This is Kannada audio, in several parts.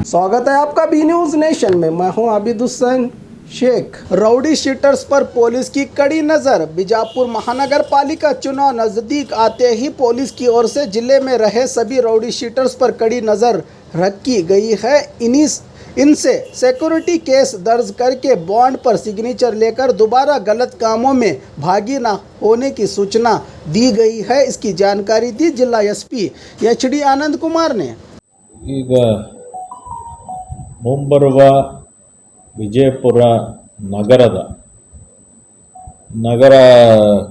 स्वागत है आपका बी न्यूज नेशन में। मैं हूं आबिद हुसैन शेख। राउडी शीटर्स पर पुलिस की कड़ी नजर। बीजापुर महानगर पालिका चुनाव नजदीक आते ही पुलिस की ओर से जिले में रहे सभी राउडी शीटर्स पर कड़ी नजर रखी गई है। इनसे सिक्योरिटी केस दर्ज करके बॉन्ड पर सिग्नेचर लेकर दोबारा गलत कामों में भागी न होने की सूचना दी गई है। इसकी जानकारी दी जिला एसपी एचडी आनंद कुमार ने। ಈಗ ಮುಂಬರುವ ವಿಜಯಪುರ ನಗರ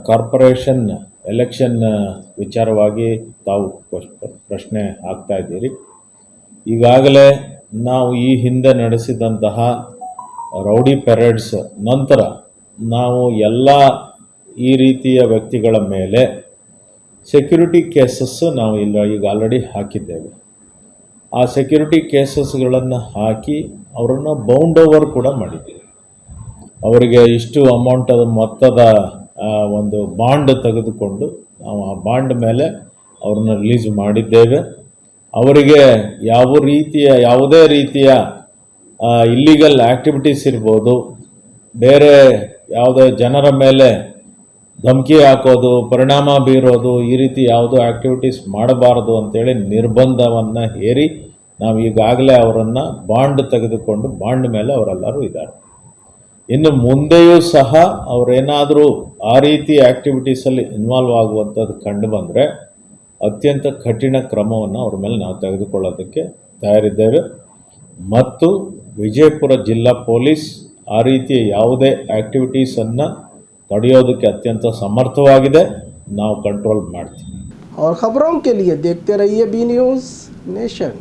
ಕಾರ್ಪೊರೇಷನ್ ಎಲೆಕ್ಷನ್ ವಿಚಾರವಾಗಿ ತಾವು ಪ್ರಶ್ನೆ ಹಾಕ್ತಾ ಇದ್ದೀರಿ। ಈಗಾಗಲೇ ನಾವು ಈ ಹಿಂದೆ ನಡೆಸಿದಂತಹ ರೌಡಿ ಪೆರೇಡ್ಸ್ ನಂತರ ನಾವು ಎಲ್ಲ ಈ ರೀತಿಯ ವ್ಯಕ್ತಿಗಳ ಮೇಲೆ ಸೆಕ್ಯೂರಿಟಿ ಕೇಸಸ್ ನಾವು ಈಗ ಆಲ್ರೆಡಿ ಹಾಕಿದ್ದೇವೆ। ಆ ಸೆಕ್ಯೂರಿಟಿ ಕೇಸಸ್ಗಳನ್ನು ಹಾಕಿ ಅವರನ್ನು ಬೌಂಡ್ ಓವರ್ ಕೂಡ ಮಾಡಿದ್ದೀವಿ। ಅವರಿಗೆ ಇಷ್ಟು ಮೊತ್ತದ ಒಂದು ಬಾಂಡ್ ತೆಗೆದುಕೊಂಡು ನಾವು ಆ ಬಾಂಡ್ ಮೇಲೆ ಅವ್ರನ್ನ ರಿಲೀಸ್ ಮಾಡಿದ್ದೇವೆ। ಅವರಿಗೆ ಯಾವುದೇ ರೀತಿಯ ಇಲ್ಲಿಗಲ್ ಆ್ಯಕ್ಟಿವಿಟೀಸ್ ಇರ್ಬೋದು, ಬೇರೆ ಯಾವುದೇ ಜನರ ಮೇಲೆ ಧಮಕಿ ಹಾಕೋದು, ಪರಿಣಾಮ ಬೀರೋದು, ಈ ರೀತಿ ಯಾವುದೋ ಆ್ಯಕ್ಟಿವಿಟೀಸ್ ಮಾಡಬಾರದು ಅಂತೇಳಿ ನಿರ್ಬಂಧವನ್ನು ಹೇರಿ ನಾವು ಈಗಾಗಲೇ ಅವರನ್ನು ಬಾಂಡ್ ತೆಗೆದುಕೊಂಡು ಬಾಂಡ್ ಮೇಲೆ ಅವರೆಲ್ಲರೂ ಇದ್ದಾರೆ। ಇನ್ನು ಮುಂದೆಯೂ ಸಹ ಅವರೇನಾದರೂ ಆ ರೀತಿ ಆ್ಯಕ್ಟಿವಿಟೀಸಲ್ಲಿ ಇನ್ವಾಲ್ವ್ ಆಗುವಂಥದ್ದು ಕಂಡು ಬಂದರೆ ಅತ್ಯಂತ ಕಠಿಣ ಕ್ರಮವನ್ನು ಅವ್ರ ಮೇಲೆ ನಾವು ತೆಗೆದುಕೊಳ್ಳೋದಕ್ಕೆ ತಯಾರಿದ್ದೇವೆ ಮತ್ತು ವಿಜಯಪುರ ಜಿಲ್ಲಾ ಪೊಲೀಸ್ ಆ ರೀತಿಯ ಯಾವುದೇ ಆ್ಯಕ್ಟಿವಿಟೀಸನ್ನು ತಡೆಯೋದಕ್ಕೆ ಅತ್ಯಂತ ಸಮರ್ಥವಾಗಿದೆ। ನಾವು ಕಂಟ್ರೋಲ್ ಮಾಡ್ತೀವಿ। और खबरों के लिए देखते रहिए बी न्यूज नेशन।